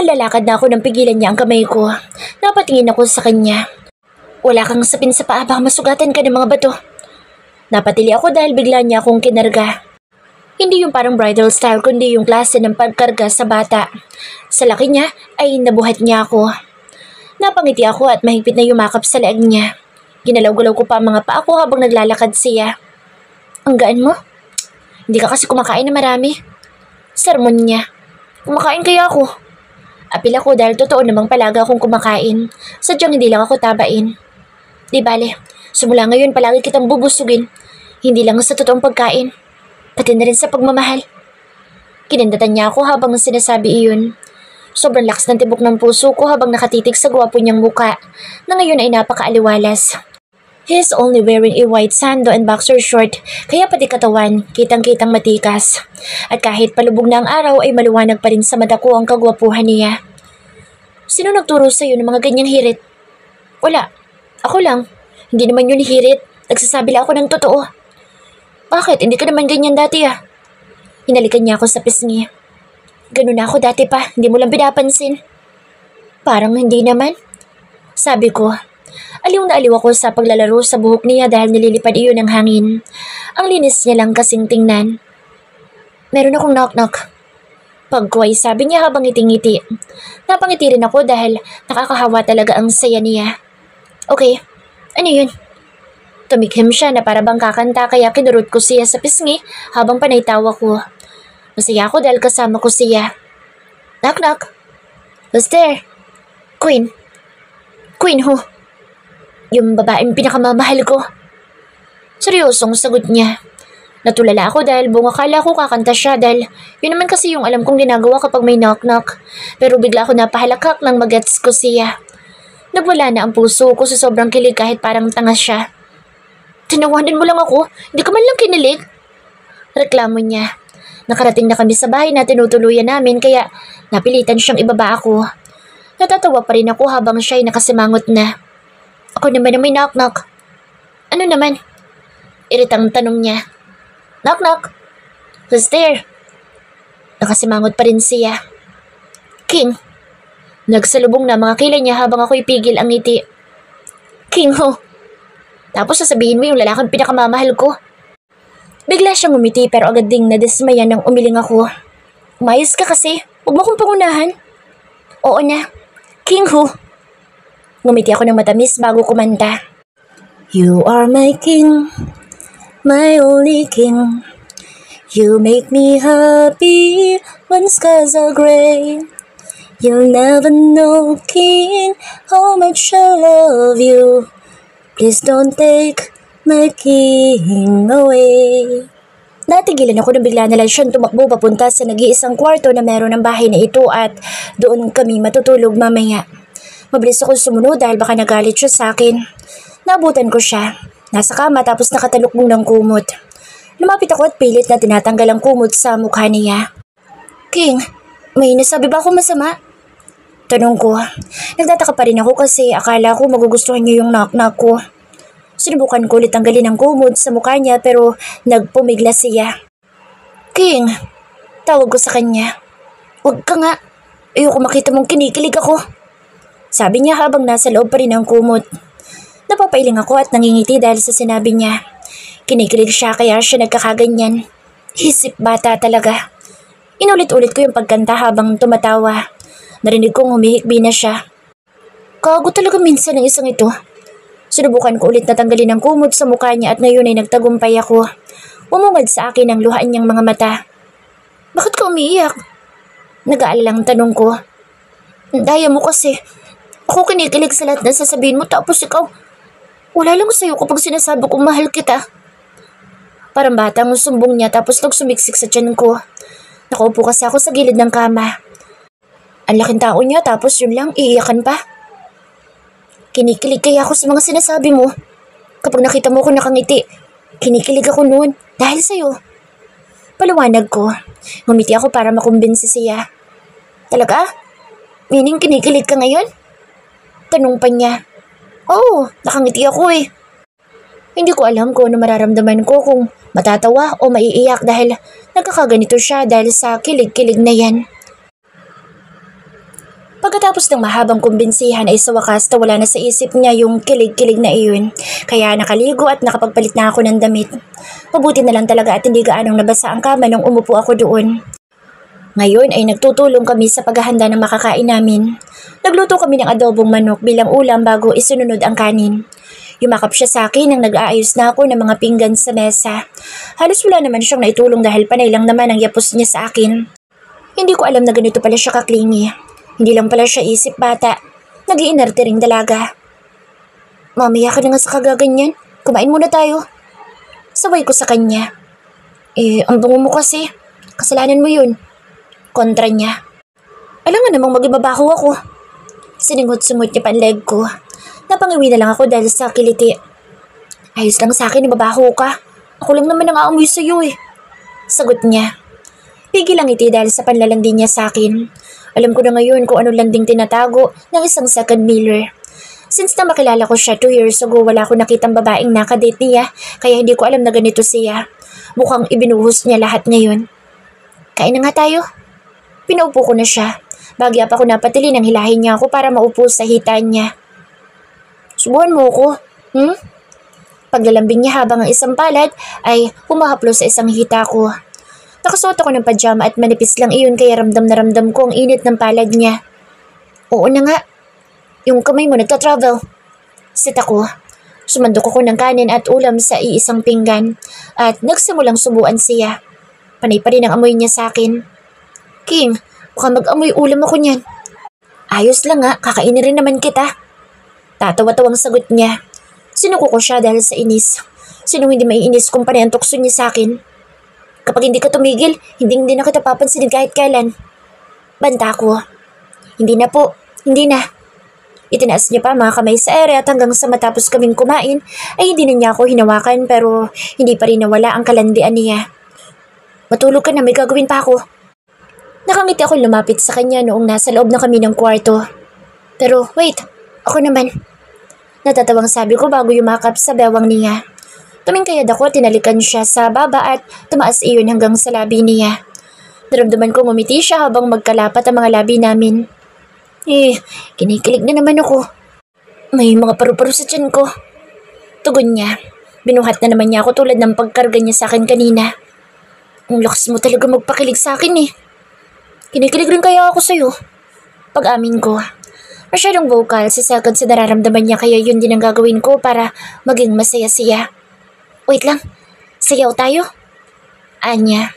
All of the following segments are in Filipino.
Lalakad na ako nang pigilan niya ang kamay ko. Napatingin ako sa kanya. Wala kang sapin sa paa, baka masugatan ka ng mga bato. Napatili ako dahil bigla niya akong kinarga. Hindi yung parang bridal style kundi yung klase ng pagkarga sa bata. Sa laki niya ay nabuhat niya ako. Napangiti ako at mahigpit na yumakap sa leeg niya. Ginalaw-galaw ko pa ang mga paa ko habang naglalakad siya. Ang gaan mo? Hindi ka kasi kumakain na marami. Sermon niya. Kumakain kaya ako? Apil ako dahil totoo namang palaga akong kumakain. Sadyang hindi lang ako tabain. Di bale, simula ngayon palagi kitang bubusugin. Hindi lang sa totoong pagkain, pati na rin sa pagmamahal. Kinindatan niya ako habang sinasabi iyon. Sobrang lakas ng tibok ng puso ko habang nakatitig sa gwapo niyang muka na ngayon ay napakaaliwalas. He is only wearing a white sando and boxer short, kaya pati katawan, kitang-kitang matikas. At kahit palubog na ang araw ay maluwanag pa rin sa mata ko ang kagwapuhan niya. Sino nagturo sa iyo ng mga ganyang hirit? Wala. Ako lang. Hindi naman yun hirit. Nagsasabi lang ako ng totoo. Bakit? Hindi ka naman ganyan dati ah. Hinalikan niya ako sa pisngi. Ganun na ako dati pa. Hindi mo lang pinapansin. Parang hindi naman. Sabi ko. Aliw na aliw ako sa paglalaro sa buhok niya dahil nililipad iyon ng hangin. Ang linis niya lang kasing tingnan. Meron akong knock-knock. Pagkuway, sabi niya habang ngiti-ngiti. Napangiti rin ako dahil nakakahawa talaga ang saya niya. Okay, ano yun? Tumikhim siya na para bang kakanta kaya kinurot ko siya sa pisngi habang panaytawa ko. Masaya ako dahil kasama ko siya. Knock-knock. Who's there? Queen. Queen who? Yung babaeng pinakamamahal ko. Seryosong sagot niya. Natulala ako dahil buong akala ko kakanta siya dahil yun naman kasi yung alam kong ginagawa kapag may knock-knock. Pero bigla ako napahalakak nang magets ko siya. Nagwala na ang puso ko sa sobrang kilig kahit parang tanga siya. Tinawanan mo lang ako, hindi ka man lang kinilig. Reklamo niya. Nakarating na kami sa bahay na tinutuluyan namin kaya napilitan siyang ibaba ako. Natatawa pa rin ako habang siya'y nakasimangot na. Ako naman ang may knock-knock. Ano naman? Iritang tanong niya. Knock-knock. Who's there? Nakasimangot pa rin siya. King. Nagsalubong na mga kilay niya habang ako'y pigil ang ngiti. King ho. Tapos sasabihin mo yung lalaking pinakamamahal ko. Bigla siyang umiti pero agad ding nadismaya nang umiling ako. Umayos ka kasi. Huwag mo akong pangunahan. Oo na. King ho. Ngumiti ako ng matamis bago kumanta. You are my king, my only king. You make me happy when skies are gray. You'll never know, king, how much I love you. Please don't take my king away. Natigilan ako nang bigla na lang siyang tumakbo papunta sa nag-iisang kwarto na meron ng bahay na ito at doon kami matutulog mamaya. Mabilis ako sumunod dahil baka nagalit siya sa akin. Naabutan ko siya. Nasa kama tapos nakatalukbong ng kumot. Lumapit ako at pilit na tinatanggal ang kumot sa mukha niya. King, may nasabi ba ako masama? Tanong ko. Nagtataka pa rin ako kasi akala ko magugustuhan niya yung knock-knock ko. Sinubukan ko ulit tanggalin ang kumot sa mukha niya pero nagpumigla siya. King, tawag ko sa kanya. Huwag ka nga. Ayoko makita mong kinikilig ako. Sabi niya habang nasa loob pa rin ang kumot. Napapailing ako at nangingiti dahil sa sinabi niya. Kinikilig siya kaya siya nagkakaganyan. Isip bata talaga. Inulit-ulit ko yung pagkanta habang tumatawa. Narinig kong humihikbi na siya. Kago talaga minsan ang isang ito. Sinubukan ko ulit na tanggalin ang kumot sa mukha niya at ngayon ay nagtagumpay ako. Umungad sa akin ang luhaan niyang mga mata. Bakit ka umiiyak? Nag-aalalang tanong ko. Daya mo kasi. Ako kinikilig sa lahat na sasabihin mo tapos ikaw. Wala lang sa'yo kapag sinasabi kong mahal kita. Parang bata ang sumbong niya tapos nagsumiksik sa tiyan ko. Nakaupo kasi ako sa gilid ng kama. Ang laking tao niya tapos yun lang iiyakan pa. Kinikilig kaya ako sa mga sinasabi mo. Kapag nakita mo ko nakangiti, kinikilig ako noon dahil sa'yo. Paliwanag ko. Ngumiti ako para makumbinsi siya. Talaga? Meaning kinikilig ka ngayon? Tanong pa niya. Oo, nakangiti ako eh. Hindi ko alam kung ano mararamdaman ko kung matatawa o maiiyak dahil nagkakaganito siya dahil sa kilig-kilig na yan. Pagkatapos ng mahabang kumbinsihan ay sa wakas wala na sa isip niya yung kilig-kilig na iyon. Kaya nakaligo at nakapagpalit na ako ng damit. Mabuti na lang talaga at hindi gaanong nabasa ang kama nung umupo ako doon. Ngayon ay nagtutulong kami sa paghahanda ng makakain namin. Nagluto kami ng adobong manok bilang ulam bago isunod ang kanin. Yumakap siya sa akin nang nag-aayos na ako ng mga pinggan sa mesa. Halos wala naman siyang naitulong dahil panay lang naman ang yapos niya sa akin. Hindi ko alam na ganito pala siya kaklingi. Hindi lang pala siya isip bata. Nag-iinarte ring dalaga. Mamaya ka na nga sa kagaganyan. Kumain muna tayo. Saway ko sa kanya. Ang bango mo kasi. Kasalanan mo yun. Kontra niya. Alam nga namang mag-ibabaho ako. Siningot-sungot niya pa ang leg ko. Napangiwi na lang ako dahil sa kiliti. Ayos lang sa akin, ibabaho ka. Ako lang naman ang aamoy sa'yo eh. Sagot niya. Pigil ang ngiti dahil sa panlalandi niya sa akin. Alam ko na ngayon kung ano landing tinatago ng isang second Miller. Since na makilala ko siya 2 years ago, wala ko nakitang babaeng nakadate niya, kaya hindi ko alam na ganito siya. Mukhang ibinuhos niya lahat ngayon. Kain na nga tayo. Pinaupo ko na siya. Bagya pa ako napatili nang hilahin niya ako para maupo sa hitaan niya. Subuhan mo ako, Paglalambing niya habang ang isang palad ay humahaplo sa isang hita ko. Nakasuot ako ng pajama at manipis lang iyon kaya ramdam na ramdam ko ang init ng palad niya. Oo na nga. Yung kamay mo nagta-travel. Sit ako. Sumandok ako ng kanin at ulam sa iisang pinggan at nagsimulang subuan siya. Panay pa rin ang amoy niya sa akin. King, baka mag-amoy ulam ako niyan. Ayos lang nga, kakainin rin naman kita. Tatawa-tawang sagot niya. Sinuko ko siya dahil sa inis. Sinong hindi maiinis kung panay ang tukso niya sa akin? Kapag hindi ka tumigil, hindi na kita papansinin kahit kailan. Banta ko. Hindi na po, hindi na. Itinaas niya pa mga kamay sa ere at hanggang sa matapos kaming kumain ay hindi na niya ako hinawakan pero hindi pa rin nawala ang kalandian niya. Matulog ka na, may gagawin pa ako. Nakangiti ako lumapit sa kanya noong nasa loob na kami ng kwarto. Pero wait, ako naman. Natatawang sabi ko bago yumakap sa bewang niya. Tumingkayad ako at tinalikan siya sa baba at tumaas iyon hanggang sa labi niya. Naramdaman ko ngumiti siya habang magkalapat ang mga labi namin. Kinikilig na naman ako. May mga paru-paro sa tiyan ko. Tugon niya. Binuhat na naman niya ako tulad ng pagkarga niya sa akin kanina. Ang lakas mo talaga magpakilig sa akin eh. Kinikilig rin kaya ako sa'yo. Pag-amin ko. Masyadong vocal si Second sa nararamdaman niya kaya yun din ang gagawin ko para maging masaya siya. Wait lang, sayaw tayo? Anya.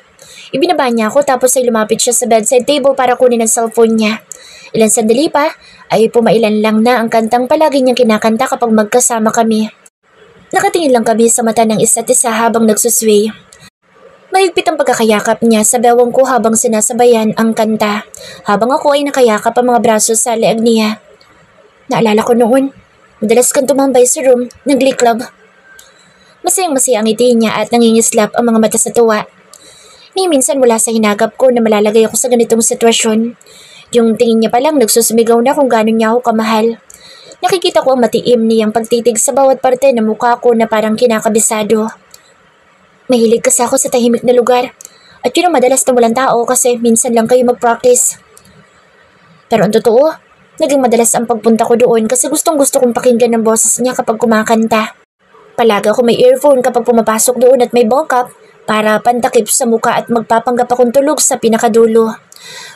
Ibinaba niya ako tapos ay lumapit siya sa bedside table para kunin ang cellphone niya. Ilang sandali pa ay pumailan lang na ang kantang palagi niyang kinakanta kapag magkasama kami. Nakatingin lang kami sa mata ng isa't isa habang nagsusway. Mahigpit ang pagkakayakap niya sa bewang ko habang sinasabayan ang kanta, habang ako ay nakayakap ang mga braso sa leeg niya. Naalala ko noon, madalas kang tumambay sa room ng Glee Club. Masayang-masaya ang ngiti niya at nangingislap ang mga mata sa tuwa. Ni minsan mula sa hinagap ko na malalagay ako sa ganitong sitwasyon. Yung tingin niya pa lang nagsusumigaw na kung gaano niya ako kamahal. Nakikita ko ang matiim niyang pagtitig sa bawat parte ng mukha ko na parang kinakabisado. Mahilig kasi ako sa tahimik na lugar at yun ang madalas na walang tao kasi minsan lang kayo mag-practice. Pero ang totoo, naging madalas ang pagpunta ko doon kasi gustong-gusto kong pakinggan ang boses niya kapag kumakanta. Palagi ako may earphone kapag pumapasok doon at may backup para pantakip sa muka at magpapanggap akong tulog sa pinakadulo.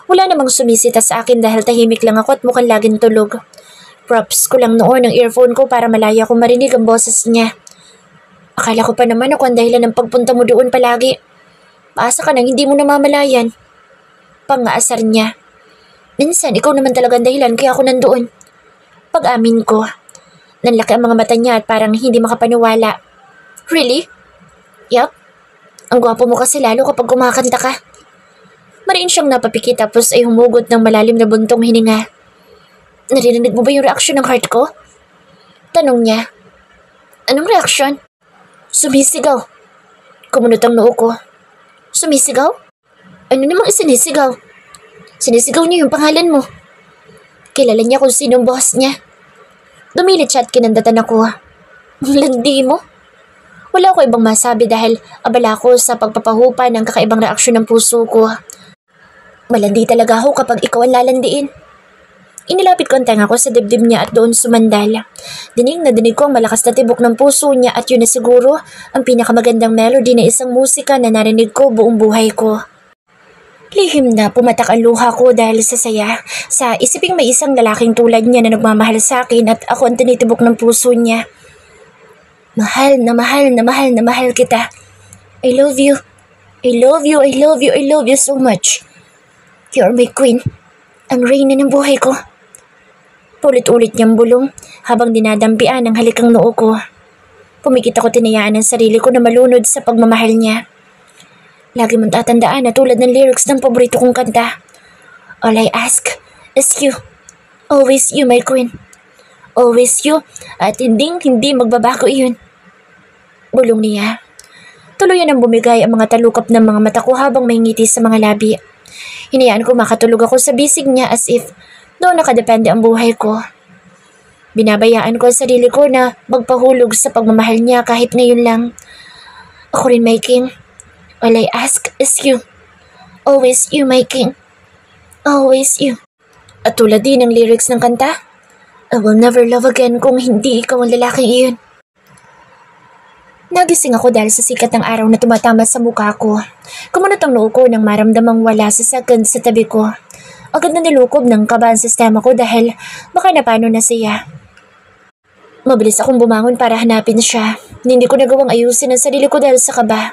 Wala namang sumisita sa akin dahil tahimik lang ako at mukhang laging tulog. Props ko lang noon ang earphone ko para malaya akong marinig ang boses niya. Akala ko pa naman ako ang dahilan ng pagpunta mo doon palagi. Paasa ka nang hindi mo namamalayan. Pang-aasar niya. Minsan ikaw naman talaga ang dahilan kaya ako nandoon. Pag-amin ko. Nanlaki ang mga mata niya at parang hindi makapaniwala. Really? Yup. Ang gwapo mo kasi lalo kapag kumakanta ka. Mariin siyang napapikit tapos ay humugot ng malalim na buntong hininga. Narinig mo ba yung reaksyon ng heart ko? Tanong niya. Anong reaksyon? Sumisigaw. Kumunot ang noo ko. Sumisigaw? Ano namang isinisigaw? Sinisigaw niya yung pangalan mo. Kilala niya kung sinong boss niya. Dumilit siya at kinandatan ako. Landi mo? Wala ko ibang masabi dahil abala ko sa pagpapahupa ng kakaibang reaksyon ng puso ko. Malandi talaga ako kapag ikaw ang lalandiin. Inilapit ko ang tenga ko sa dibdib niya at doon sumandal. Dinig na dinig ko ang malakas na tibok ng puso niya at yun na siguro ang pinakamagandang melody na isang musika na narinig ko buong buhay ko. Lihim na pumatak ang luha ko dahil sa saya. Sa isiping may isang lalaking tulad niya na nagmamahal sa akin at ako ang tinitibok ng puso niya. Mahal na mahal na mahal na mahal kita. I love you. I love you, I love you, I love you so much. You're my queen. Ang reyna ng buhay ko. Paulit-ulit niyang bulong habang dinadampian ang halikang noo ko. Pumikit ako tinayaan ang sarili ko na malunod sa pagmamahal niya. Lagi mong tatandaan na tulad ng lyrics ng paborito kong kanta. All I ask is you. Always you, my queen. Always you at hindi magbabago iyon. Bulong niya. Tuluyan ang bumigay ang mga talukap ng mga mata ko habang may ngiti sa mga labi. Hinayaan ko makatulog ako sa bisig niya as if doon nakadepende ang buhay ko. Binabayaan ko ang sarili ko na magpahulog sa pagmamahal niya kahit ngayon lang. Ako rin, my king. All I ask is you. Always you, my king. Always you. At tulad din ng lyrics ng kanta, I will never love again kung hindi ikaw ang lalaking iyon. Nagising ako dahil sa sikat ng araw na tumatama sa mukha ko. Kumunot ang noo ko nang maramdamang wala sa second sa tabi ko. Agad na nilukob ng kaba ang sistema ko dahil baka napano na siya. Mabilis akong bumangon para hanapin siya. Hindi ko nagawang ayusin ang sarili ko dahil sa kaba.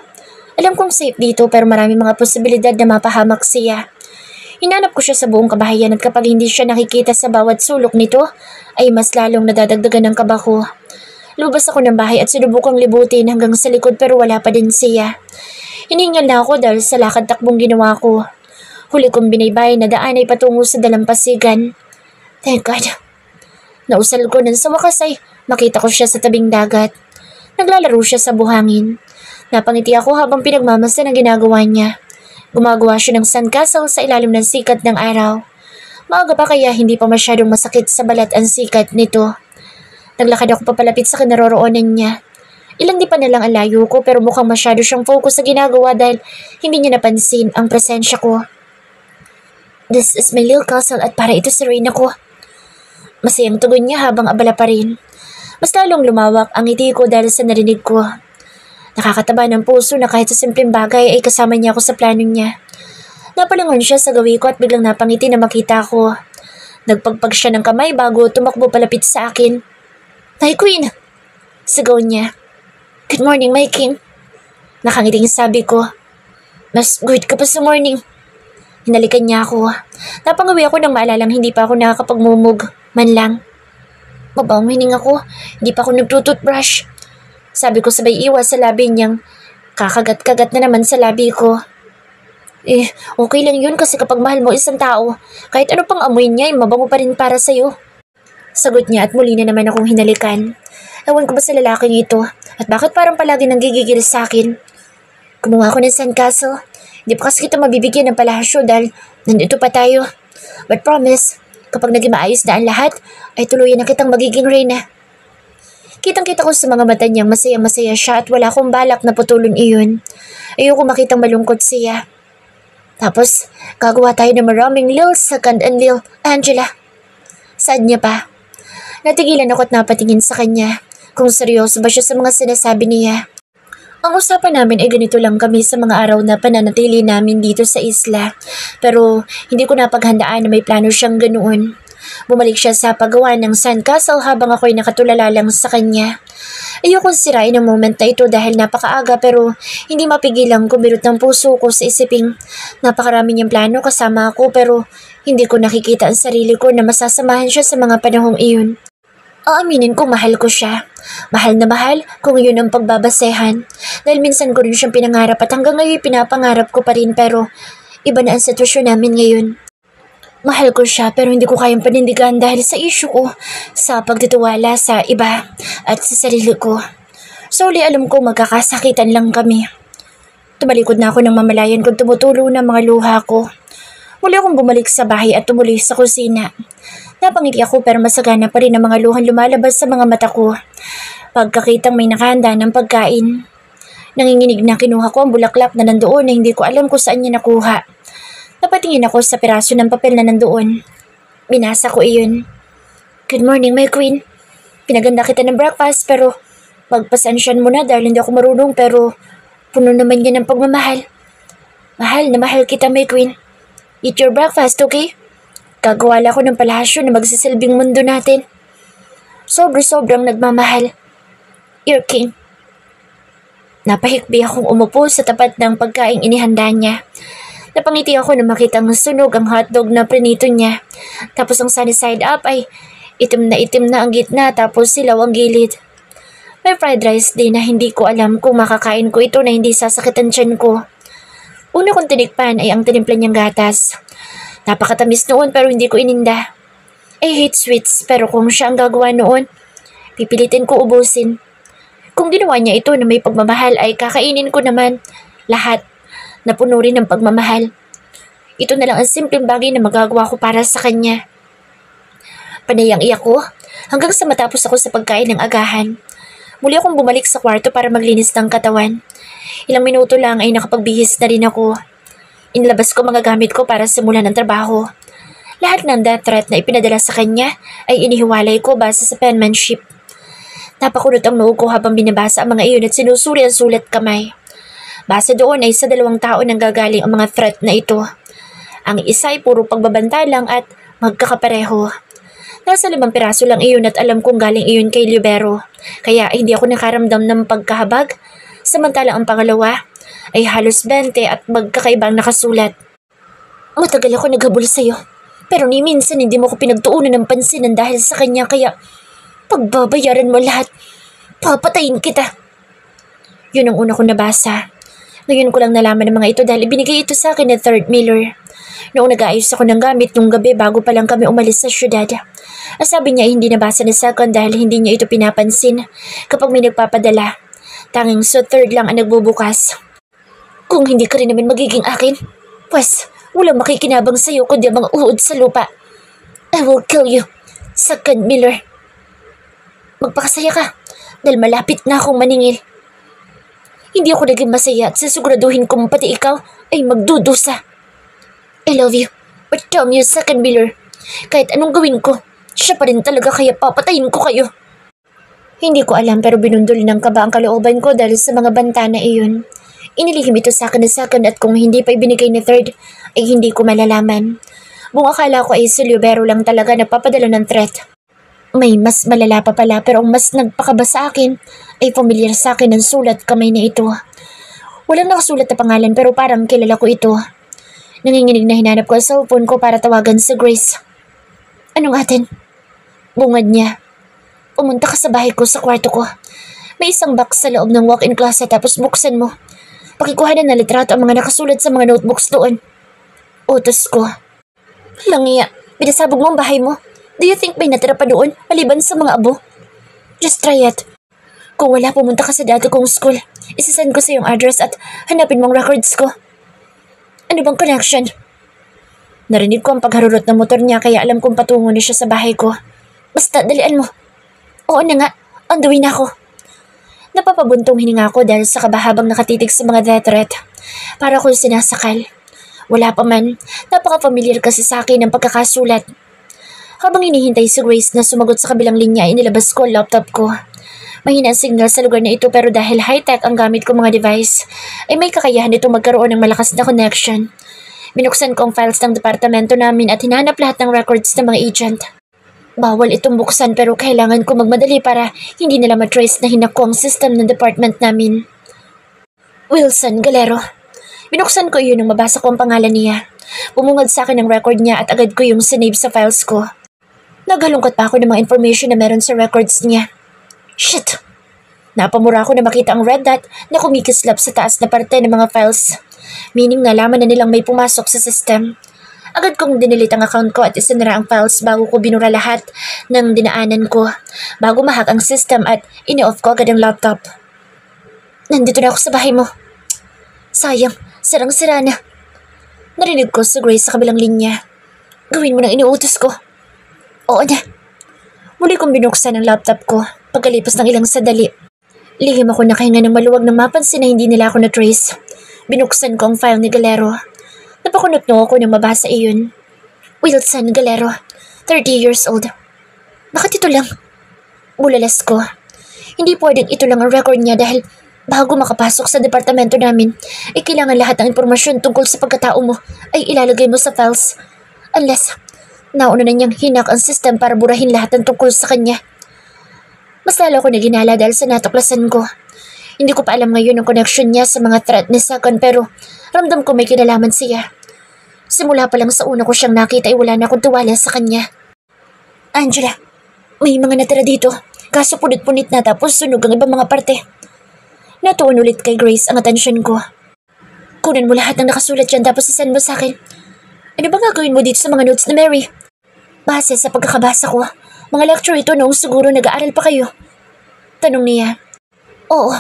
Alam kong safe dito pero marami mga posibilidad na mapahamak siya. Hinanap ko siya sa buong kabahayan at kapag hindi siya nakikita sa bawat sulok nito, ay mas lalong nadadagdagan ng kaba ko. Lumabas ako ng bahay at sinubukang libutin hanggang sa likod pero wala pa din siya. Hiningal na ako dahil sa lakad takbong ginawa ko. Huli kong binaybay na daan ay patungo sa dalampasigan. Thank God. Nausal ko nang sa wakas ay makita ko siya sa tabing dagat. Naglalaro siya sa buhangin. Napangiti ako habang pinagmamasdan ang ginagawa niya. Gumagawa siya ng sandcastle sa ilalim ng sikat ng araw. Maaga pa kaya hindi pa masyadong masakit sa balat ang sikat nito. Naglakad ako papalapit sa kinaroroonan niya. Ilang di pa na lang ang layo ko pero mukhang masyado siyang focus sa ginagawa dahil hindi niya napansin ang presensya ko. This is my little castle at para ito sa reyna ko. Masayang tugon niya habang abala pa rin. Mas lalong lumawak ang ngiti ko dahil sa narinig ko. Nakakataba ng puso na kahit sa simpleng bagay ay kasama niya ako sa plano niya. Napalingon siya sa gawi ko at biglang napangiti na makita ko. Nagpagpag siya ng kamay bago tumakbo palapit sa akin. My queen! Sigaw niya. Good morning, my king. Nakangiting sabi ko. Mas good ka pa sa morning. Hinalikan niya ako. Napangawi ako nang maalalang hindi pa ako nakakapagmumug man lang. Mabawang hining ako. Hindi pa ako nagtututbrush. Sabi ko sabay iwas sa labi niyang kakagat-kagat na naman sa labi ko. Okay lang yun kasi kapag mahal mo isang tao, kahit ano pang amoy niya ay mabango pa rin para sa'yo. Sagot niya at muli na naman akong hinalikan. Ewan ko ba sa lalaking ito at bakit parang palagi nang gigigil sa akin. Kumuha ako ng sandcastle. Hindi pa kasi kita mabibigyan ng palasyo dahil nandito pa tayo. But promise, kapag naging maayos na ang lahat, ay tuluyan na kitang magiging reyna. Kitang-kita ko sa mga mata niyang masaya-masaya siya at wala akong balak na putulon iyon. Ayoko makitang malungkot siya. Tapos, gagawa tayo ng maraming Lil Second and Lil Angela. Sad niya pa. Natigilan ako at napatingin sa kanya kung seryoso ba siya sa mga sinasabi niya. Ang usapan namin ay ganito lang kami sa mga araw na pananatili namin dito sa isla. Pero hindi ko napaghandaan na may plano siyang ganoon. Bumalik siya sa paggawa ng sandcastle habang ako'y nakatulala lang sa kanya. Ayokong sirain ang moment na ito dahil napakaaga pero hindi mapigilang kumirot ng puso ko sa isiping napakarami niyang plano kasama ako pero hindi ko nakikita ang sarili ko na masasamahan siya sa mga panahong iyon. Aaminin ko mahal ko siya. Mahal na mahal kung yun ang pagbabasehan. Dahil minsan ko rin siyang pinangarap at hanggang ngayon pinapangarap ko pa rin pero iba na ang sitwasyon namin ngayon. Mahal ko siya pero hindi ko kayang panindigan dahil sa issue ko sa pagtitiwala sa iba at sa sarili ko. Solely alam ko magkakasakitan lang kami. Tumalikod na ako nang mamalayan kung tumutulo ng mga luha ko. Muli akong bumalik sa bahay at tumuloy sa kusina. Napangiti ako pero masagana pa rin ang mga luhan lumalabas sa mga mata ko. Pagkakitang may nakahanda ng pagkain. Nanginginig na kinuha ko ang bulaklak na nandoon na hindi ko alam kung saan niya nakuha. Napatingin ako sa piraso ng papel na nandoon. Binasa ko iyon. Good morning, my queen. Pinaganda kita ng breakfast pero magpasensyan mo na dahil hindi ako marunong pero puno naman yan ng pagmamahal. Mahal na mahal kita, my queen. Eat your breakfast, okay? Gagawa lang ako ng palasyo na magsisilbing mundo natin. Sobrang nagmamahal. Your king. Napahikbi akong umupo sa tapat ng pagkaing inihanda niya. Napangiti ako na makitang sunog ang hotdog na prinito niya. Tapos ang sunny side up ay itim na ang gitna tapos silaw ang gilid. May fried rice din na hindi ko alam kung makakain ko ito na hindi sasakit ang tiyan ko. Una kong tinikpan ay ang tinimpla niyang gatas. Napakatamis noon pero hindi ko ininda. I hate sweets pero kung siya ang gagawa noon, pipilitin ko ubusin. Kung ginawa niya ito na may pagmamahal ay kakainin ko naman lahat na puno rin ng pagmamahal. Ito na lang ang simpleng bagay na magagawa ko para sa kanya. Panayang iyak ko hanggang sa matapos ako sa pagkain ng agahan. Muli akong bumalik sa kwarto para maglinis ng katawan. Ilang minuto lang ay nakapagbihis na rin ako. Inilabas ko mga gamit ko para simulan ang trabaho. Lahat ng death threat na ipinadala sa kanya ay inihiwalay ko base sa penmanship. Napakunot ang noo ko habang binabasa ang mga iyon at sinusuri ang sulat kamay. Base doon ay sa 2 tao nang gagaling ang mga threat na ito. Ang isa ay puro pagbabanta lang at magkakapareho. Nasa 5 piraso lang iyon at alam kong galing iyon kay Libero. Kaya hindi ako nakaramdam ng pagkahabag. Samantalang ang pangalawa ay halos 20 at magkakaibang nakasulat. Matagal ako naghabol sa'yo. Pero ni minsan hindi mo ko pinagtuunan ng pansinan dahil sa kanya kaya pagbabayaran mo lahat. Papatayin kita. Yun ang una ko nabasa. Ngayon ko lang nalaman ng mga ito dahil ibinigay ito sa akin ni Third Miller. Noong nag-aayos ako ng gamit nung gabi bago pa lang kami umalis sa syudad. Sabi niya hindi nabasa ni Second dahil hindi niya ito pinapansin kapag may nagpapadala. Tanging so Third lang ang nagbubukas. Kung hindi ka rin naman magiging akin, pues walang makikinabang sa'yo kundi ang mga uod sa lupa. I will kill you, Second Miller. Magpakasaya ka dahil malapit na akong maningil. Hindi ako naging masaya at sasiguraduhin kong pati ikaw ay magdudusa. I love you, but damn you, Second Miller. Kahit anong gawin ko, siya pa rin talaga kaya papatayin ko kayo. Hindi ko alam pero binundol ng kaba ang kalooban ko dahil sa mga banta na iyon. Inilihim ito sa akin na Second at kung hindi pa ibinigay ni Third ay hindi ko malalaman. Buong akala ko ay si Libero lang talaga nagpapadala ng threat. May mas malala pa pala pero ang mas nagpakaba sa akin ay familiar sa akin ang sulat kamay na ito. Walang nakasulat na pangalan pero parang kilala ko ito. Nanginginig na hinanap ko ang cellphone ko para tawagan si Grace. Anong atin? Bungad niya. Pumunta ka sa bahay ko sa kwarto ko. May isang box sa loob ng walk-in closet tapos buksan mo. Pakikuhanan na litrato ang mga nakasulat sa mga notebooks doon. Utos ko. Langiya, pinasabog mo ang bahay mo. Do you think may natira pa doon maliban sa mga abo? Just try it. Kung wala, pumunta ka sa dati kong school. Isasend ko sa iyong address at hanapin mong records ko. Ano bang connection? Narinig ko ang pagharurot ng motor niya kaya alam kong patungo na siya sa bahay ko. Basta, dalian mo. Oo na nga, on the way na ako. Napapabuntong hininga ko dahil sa kabahabang nakatitig sa mga death threat. Para akong sinasakal. Wala pa man, napaka-familiar kasi sa akin ang pagkakasulat. Habang hinihintay si Grace na sumagot sa kabilang linya, inilabas ko ang laptop ko. Mahina ang signal sa lugar na ito pero dahil high-tech ang gamit ko mga device, ay may kakayahan itong magkaroon ng malakas na connection. Binuksan ko ang files ng departamento namin at hinanap lahat ng records ng mga agent. Bawal itong buksan pero kailangan ko magmadali para hindi nila matrace na hinak ko ang system ng department namin. Wilson Galero. Binuksan ko yun nang mabasa ko ang pangalan niya. Bumungad sa akin ang record niya at agad ko yung sinave sa files ko. Naghalungkat pa ako ng mga information na meron sa records niya. Shit! Napamura ako na makita ang red dot na kumikislap sa taas na parte ng mga files. Meaning nalaman na nilang may pumasok sa system. Agad kong dinilit ang account ko at isinara ang files bago ko binura lahat ng dinaanan ko. Bago mahack ang system at ini-off ko agad ang laptop. Nandito na ako sa bahay mo. Sayang, sarang-sira na. Narinig ko si Grace sa kabilang linya. Gawin mo nang inuutos ko. Oo na. Muli kong binuksan ang laptop ko pagkalipas ng ilang sandali. Lihim ako nakahinga ng maluwag nang mapansin na hindi nila ako na-trace. Binuksan ko ang file ni Galero. Napakunot-no ako nang mabasa iyon. Wilson Galero, 30 years old. Bakit ito lang? Bulalas ko. Hindi pwedeng ito lang ang record niya dahil bago makapasok sa departamento namin, ay kailangan lahat ng impormasyon tungkol sa pagkatao mo ay ilalagay mo sa files. Unless, nauna na niyang hinak ang system para burahin lahat ng tungkol sa kanya. Mas lalo ko naginala dahil sa natuklasan ko. Hindi ko pa alam ngayon ang connection niya sa mga threat ni Sakon pero ramdam ko may kinalaman siya. Simula pa lang sa una ko siyang nakita ay wala na akong tiwala sa kanya. Angela, may mga natira dito. Kaso punit-punit na tapos sunog ang ibang mga parte. Natuon ulit kay Grace ang atensyon ko. Kunin mo lahat ng nakasulat dyan tapos isend mo sa akin. Ano ba gagawin mo dito sa mga notes ni Mary? Base sa pagkakabasa ko, mga lecture ito noong siguro nag-aaral pa kayo. Tanong niya. Oo,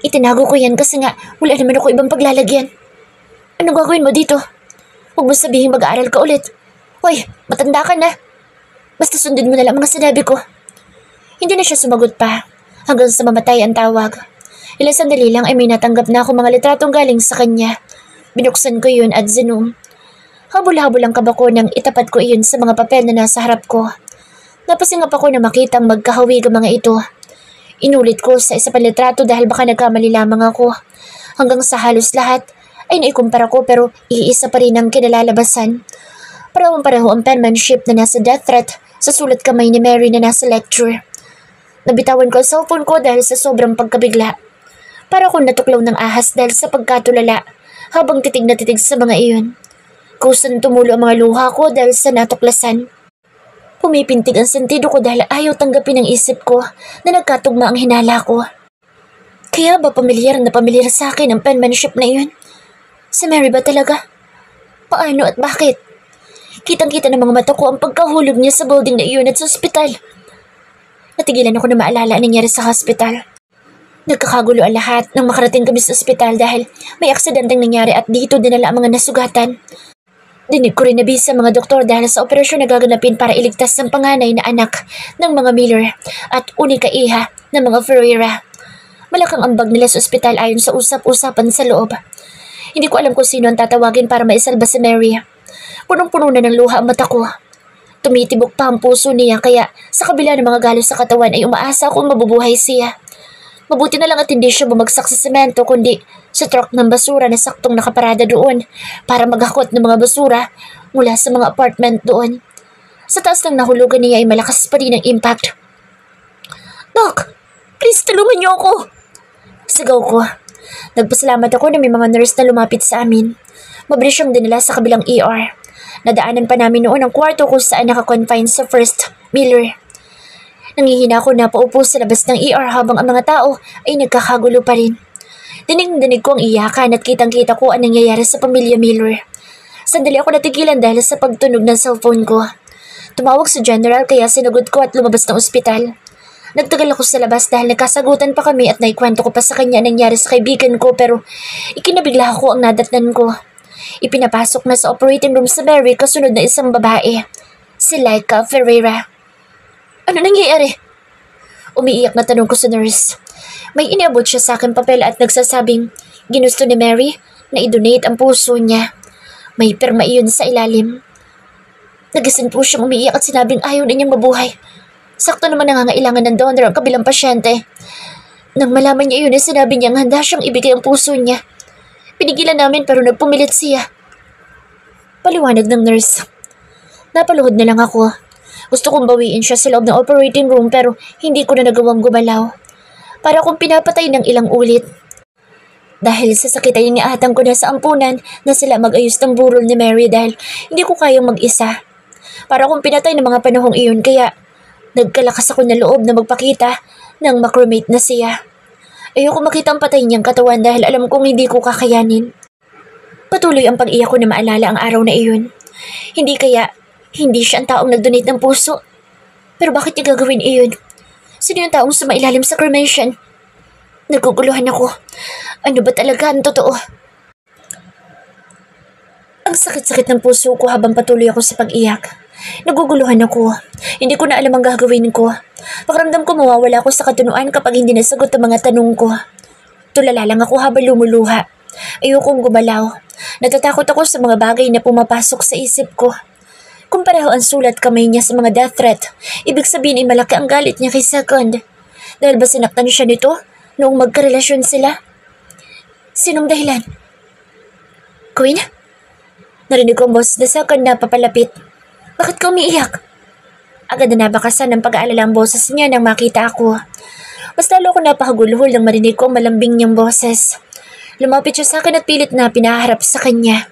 itinago ko yan kasi nga wala naman ako ibang paglalagyan. Anong gagawin mo dito? Huwag mo sabihin mag-aaral ka ulit. Hoy, matanda ka na. Basta sundin mo na lang mga sinabi ko. Hindi na siya sumagot pa hanggang sa mamatay ang tawag. Ilang sandali lang ay may natanggap na ako mga litratong galing sa kanya. Binuksan ko yun at zinum. Habol-habol ang kaba ko nang itapat ko iyon sa mga papel na nasa harap ko. Napasingap ako na makitang magkahawig ang mga ito. Inulit ko sa isa pang litrato dahil baka nagkamali lamang ako. Hanggang sa halos lahat ay naikumpara ko pero iisa pa rin ang kinalalabasan. Parehong-pareho ang penmanship na nasa death threat sa sulat kamay ni Mary na nasa lecture. Nabitawan ko ang cellphone ko dahil sa sobrang pagkabigla. Para akong natuklaw ng ahas dahil sa pagkatulala habang titig na titig sa mga iyon. Kusang tumulo ang mga luha ko dahil sa natuklasan. Pumipintig ang sentido ko dahil ayaw tanggapin ng isip ko na nagkatugma ang hinala ko. Kaya ba pamilyar na pamilyar sa akin ang penmanship na iyon? Si Mary ba talaga? Paano at bakit? Kitang-kita ng mga mata ko ang pagkahulog niya sa building na iyon at sa ospital. Natigilan ako na maalala ang nangyari sa hospital. Nagkakagulo ang lahat nang makarating kami sa ospital dahil may aksidenteng nangyari at dito dinala ang mga nasugatan. Dinig ko rin na bisa mga doktor dahil sa operasyon na gaganapin para iligtas ang panganay na anak ng mga Miller at unika iha ng mga Ferreira. Malakang ambag nila sa ospital ayon sa usap-usapan sa loob. Hindi ko alam kung sino ang tatawagin para maisalba si Mary. Punong-puno na ng luha ang mata ko. Tumitibok pa ang puso niya kaya sa kabila ng mga galos sa katawan ay umaasa akong mabubuhay siya. Mabuti na lang at hindi siya bumagsak sa semento kundi sa truck ng basura na saktong nakaparada doon para maghakot ng mga basura mula sa mga apartment doon. Sa taas ng nahulugan niya ay malakas pa rin ang impact. Doc, please tulungan niyo ako! Sigaw ko. Nagpasalamat ako na may mga nurse na lumapit sa amin. Mabilis siyang dinala sa kabilang ER. Nadaanan pa namin noon ang kwarto kung saan nakakonfine sa First Miller. Nangihina ako na paupo sa labas ng ER habang ang mga tao ay nagkakagulo pa rin. Dinig-dinig ko ang iyakan at kitang-kita ko ang nangyayari sa pamilya Miller. Sandali ako natigilan dahil sa pagtunog ng cellphone ko. Tumawag si General kaya sinagot ko at lumabas ng ospital. Nagtagal ako sa labas dahil nagkasagutan pa kami at naikwento ko pa sa kanya ang nangyari sa kaibigan ko pero ikinabigla ako ang nadatnan ko. Ipinapasok na sa operating room sa Mary kasunod na isang babae, si Laika Ferreira. Ano nangyayari? Umiiyak na tanong ko sa nurse. May iniabot siya sa akin papel at nagsasabing ginusto ni Mary na i-donate ang puso niya. May pirma iyon sa ilalim. Nagising po siyang umiiyak at sinabing ayaw na niyang mabuhay. Sakto naman nangangailangan ng donor ang kabilang pasyente. Nang malaman niya iyon, sinabi niyang handa siyang ibigay ang puso niya. Pinigilan namin pero nagpumilit siya. Paliwanag ng nurse. Napaluhod na lang ako. Gusto kong bawiin siya sa loob ng operating room pero hindi ko na nagawang gumalaw. Para akong pinapatay ng ilang ulit. Dahil sa sakit ay iniatang ko na sa ampunan na sila mag-ayos ng burol ni Mary dahil hindi ko kayang mag-isa. Para akong pinatay ng mga panahong iyon kaya nagkalakas ako na loob na magpakita nang makremate na siya. Ayoko makita ang patay niyang katawan dahil alam kong hindi ko kakayanin. Patuloy ang pag-iyak ko na maalala ang araw na iyon. Hindi siya ang taong nag-donate ng puso. Pero bakit niya gagawin iyon? Sino yung taong sumailalim sa cremation? Naguguluhan ako. Ano ba talaga ang totoo? Ang sakit-sakit ng puso ko habang patuloy ako sa pag-iyak. Naguguluhan ako. Hindi ko na alam ang gagawin ko. Pakiramdam ko mawawala ako sa katunuan kapag hindi nasagot ang mga tanong ko. Tulala lang ako habang lumuluha. Ayokong gumalaw. Natatakot ako sa mga bagay na pumapasok sa isip ko. Kung pareho ang sulat kamay niya sa mga death threat, ibig sabihin ay malaki ang galit niya kay Second. Dahil ba sinaktan siya nito noong magkarelasyon sila? Sinong dahilan? Queen? Narinig ko ang boses na Second na papalapit. Bakit ka umiiyak? Agad na nabakasan ng pag-aalala ang boses niya nang makita ako. Mas lalo ko napahagulhol nang marinig ko ang malambing niyang boses. Lumapit siya sa akin at pilit na pinaharap sa kanya.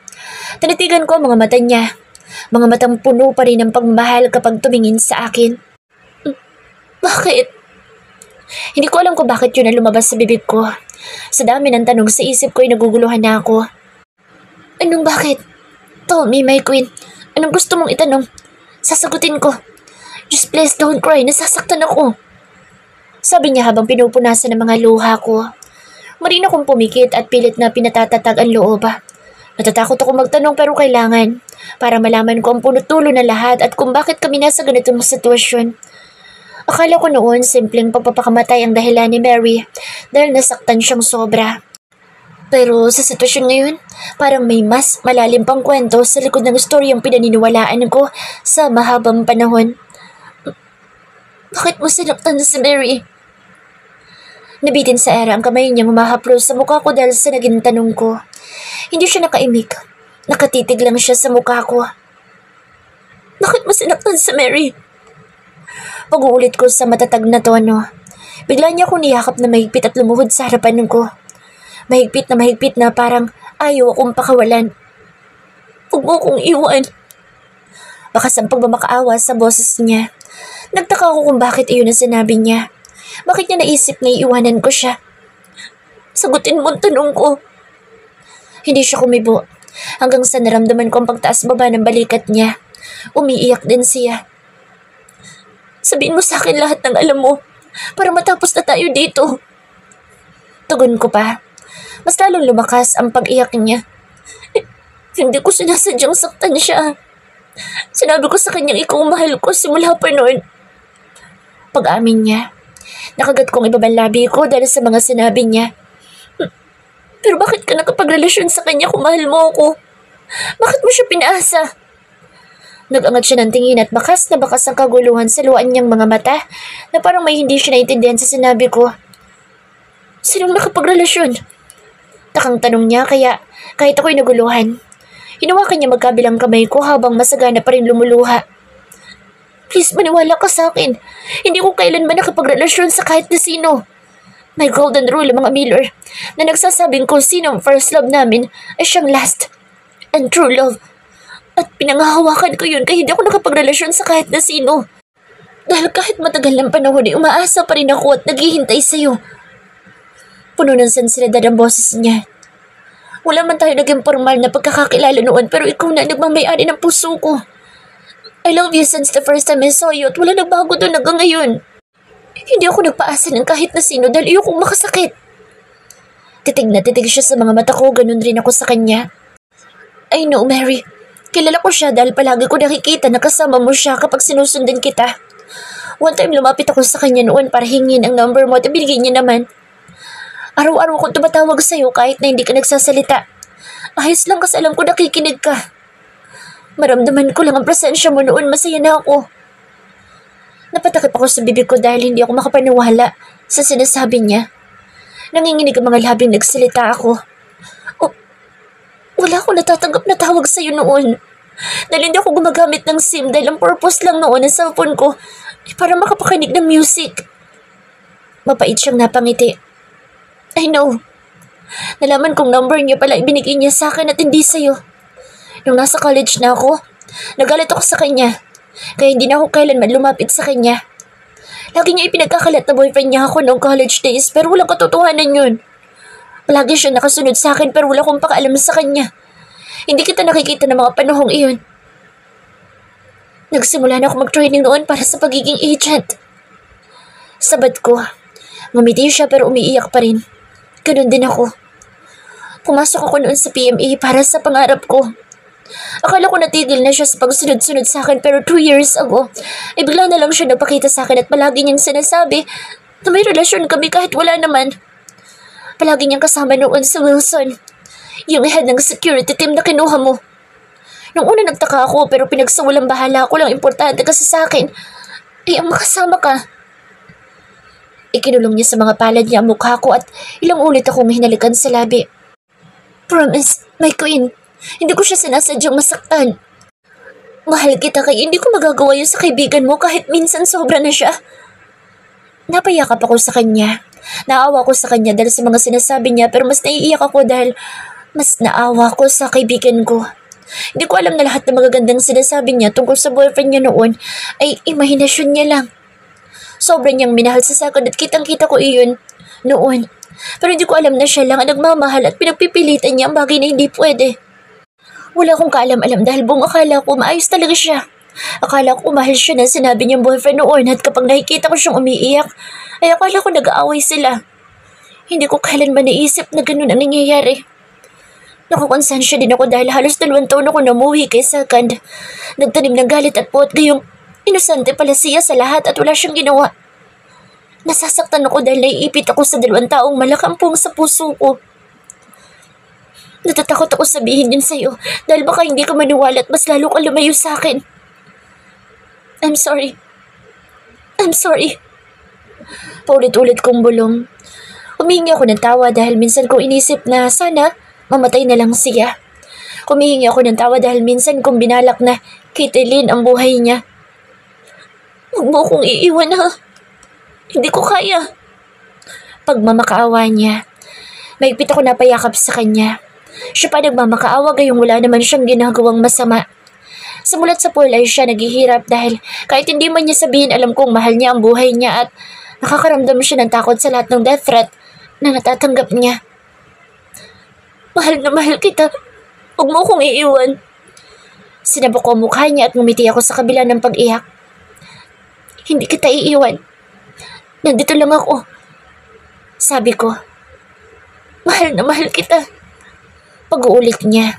Tinitigan ko ang mga mata niya. Mga matang puno pa rin ng pagmamahal kapag tumingin sa akin. Bakit? Hindi ko alam kung bakit yun ang lumabas sa bibig ko. Sa dami ng tanong sa isip ko ay naguguluhan na ako. Anong bakit? Tell me, my queen. Anong gusto mong itanong? Sasagutin ko. Just please don't cry. Nasasaktan ako. Sabi niya habang pinupunasan ng mga luha ko. Marino kong pumikit at pilit na pinatatatag ang loob. Natatakot ako magtanong pero kailangan para malaman ko ang punot-dulo na lahat at kung bakit kami nasa ganitong sitwasyon. Akala ko noon simpleng pagpapakamatay ang dahilan ni Mary dahil nasaktan siyang sobra. Pero sa sitwasyon ngayon, parang may mas malalim pang kwento sa likod ng storyang pinaniniwalaan ko sa mahabang panahon. Bakit mo sinaktan si Mary? Nabitin sa era ang kamay niyang humahaplos sa mukha ko dahil sa naging tanong ko. Hindi siya nakaimik. Nakatitig lang siya sa mukha ko. Bakit mo sinaktan si Mary? Pag-uulit ko sa matatag na tono. Bigla niya akong niyakap na mahigpit at lumuhod sa harapan ko. Mahigpit na parang ayaw akong pakawalan. Huwag mo akong iwan. Bakas ang pagmamakaawa sa boses niya. Nagtaka ako kung bakit iyon ang sinabi niya. Bakit niya naisip na iiwanan ko siya? Sagutin mo ang tanong ko. Hindi siya kumibo. Hanggang sa naramdaman ko ang pagtaas baba ng balikat niya. Umiiyak din siya. Sabihin mo sa akin lahat ng alam mo para matapos na tayo dito. Tugon ko pa. Mas lalong lumakas ang pag-iyak niya. Hindi ko sinasadyang saktan siya. Sinabi ko sa kanyang ikaw mahal ko simula pa noon. Pag-amin niya, nakagat kong ibabang labi ko dahil sa mga sinabi niya. Pero bakit ka nakapagrelasyon sa kanya kung mahal mo ako? Bakit mo siya pinaasa? Nag-angat siya ng tingin at bakas na bakas ang kaguluhan sa luhaan niyang mga mata na parang may hindi siya naintindihan sa sinabi ko. Sinong nakapagrelasyon? Takang tanong niya kaya kahit ako'y naguluhan. Hinawakan niya magkabilang kamay ko habang masagana pa rin lumuluha. Please maniwala ka sa akin. Hindi ko kailanman nakapagrelasyon sa kahit na sino. May golden rule mga Miller na nagsasabing kung sino ang first love namin ay siyang last and true love. At pinangahawakan ko yun kaya hindi ako nakapagrelasyon sa kahit na sino. Dahil kahit matagal ng panahon ay umaasa pa rin ako at naghihintay sa'yo. Puno ng sensilidad ang boses niya. Wala man tayo naging formal na pagkakakilala noon pero ikaw na nagmamayari ng puso ko. I love you since the first time I saw you at wala nagbago doon hanggang ngayon. Hindi ako nagpaasa ng kahit na sino dahil ayokong makasakit. Titig na titig siya sa mga mata ko, ganun rin ako sa kanya. I know, Mary. Kilala ko siya dahil palagi ko nakikita na kasama mo siya kapag sinusundan kita. One time lumapit ako sa kanya noon para hingin ang number mo at ibigay niya naman. Araw-araw ko tumatawag sa'yo kahit na hindi ka nagsasalita. Ayos lang kasi alam ko nakikinig ka. Maramdaman ko lang ang presensya mo noon, masaya na ako. Napatakip ako sa bibig ko dahil hindi ako makapaniwala sa sinasabi niya. Nanginginig ang mga labing nagsalita ako. Oh, wala akong natatanggap na tawag sa'yo noon. Dahil hindi ako gumagamit ng SIM dahil ang purpose lang noon ng cellphone ko ay para makapakinig ng music. Mapait siyang napangiti. I know. Nalaman kong number niya pala ibinigay niya sa akin at hindi sa'yo. Nung nasa college na ako, nagalit ako sa kanya. Kaya hindi na ako kailanman lumapit sa kanya. Lagi niya ipinagkakalat na boyfriend niya ako noong college days pero walang katotohanan yun. Palagi siya nakasunod sa akin pero wala akong pakaalam sa kanya. Hindi kita nakikita ng mga panahong iyon. Nagsimula na ako mag-training noon para sa pagiging agent. Sabat ko. Ngumiti siya pero umiiyak pa rin. Ganun din ako. Pumasok ako noon sa PMA para sa pangarap ko. Akala ko natigil na siya sa pagsunod-sunod sa akin pero 2 years ago, ay bigla na lang siya nagpakita sa akin at palagi niyang sinasabi na may relasyon kami kahit wala naman. Palagi niyang kasama noon sa Wilson, yung head ng security team na kinuha mo. Nung una nagtaka ako pero pinagsawalang bahala ko lang importante kasi sa akin ay ang makasama ka. Ikinulong niya sa mga palad niya ang mukha ko at ilang ulit akong hinalikan sa labi. Promise, my queen, hindi ko siya sinasadyang masaktan. Mahal kita kaya hindi ko magagawa yun sa kaibigan mo kahit minsan sobra na siya. Napayakap ako sa kanya. Naawa ko sa kanya dahil sa mga sinasabi niya pero mas naiiyak ako dahil mas naawa ko sa kaibigan ko. Hindi ko alam na lahat ng magagandang sinasabi niya tungkol sa boyfriend niya noon ay imahinasyon niya lang. Sobrang niyang minahal sa sakad at kitang-kita ko iyon noon. Pero hindi ko alam na siya lang ang nagmamahal at pinagpipilitan niya ang bagay na hindi pwede. Wala akong kaalam-alam dahil buong akala ko maayos talaga siya. Akala ko mahal siya na sinabi niyang boyfriend noon at kapag nakikita ko siyang umiiyak, ay akala ko nag-aaway sila. Hindi ko kailanman naisip na ganun ang nangyayari. Nakukonsensya din ako dahil halos 2 taon ako namuhi kay Second. Nagtanim ng galit at puot gayong inosente pala siya sa lahat at wala siyang ginawa. Nasasaktan ako dahil naiipit ako sa 2 taong malakampong sa puso ko. Natatakot ako sabihin yun sa'yo dahil baka hindi ka maniwala at mas lalo ka lumayo sa akin. I'm sorry. I'm sorry. Paulit-ulit kong bulong. Humihingi ako ng tawa dahil minsan ko inisip na sana mamatay na lang siya. Humihingi ako ng tawa dahil minsan kong binalak na kitilin ang buhay niya. Huwag mo akong iiwan ha. Hindi ko kaya. Pagmamakaawa niya, maigpit ako napayakap sa kanya. Siya pa nagmamakaawa gayong wala naman siyang ginagawang masama. Simulat sa pool ay siya naghihirap dahil kahit hindi man niya sabihin alam kong mahal niya ang buhay niya at nakakaramdam siya ng takot sa lahat ng death threat na natatanggap niya. Mahal na mahal kita. Huwag mo akong iiwan. Sinabok ko ang mukha niya at ngumiti ako sa kabila ng pag-iyak. Hindi kita iiwan. Nandito lang ako. Sabi ko, mahal na mahal kita. Pag-uulit niya.